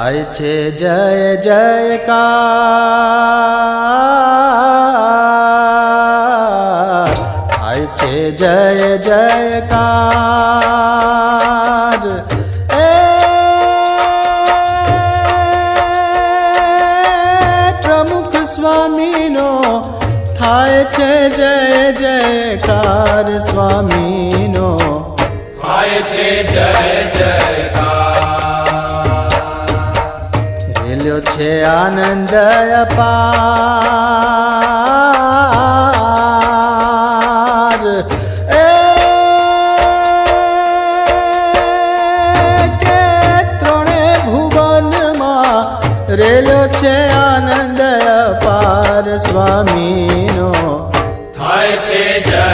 થાય છે જય જયકાર, થાય છે જય જયકાર. પ્રમુખ સ્વામીનો થાય છે જય જયકાર, સ્વામીનો થાય છે જય જયકાર. રેલ્યો છે આનંદ અપાર. કે ત્રણે ભુવનમાં રેલ્યો છે આનંદ અપાર, સ્વામીનો થાય છે જય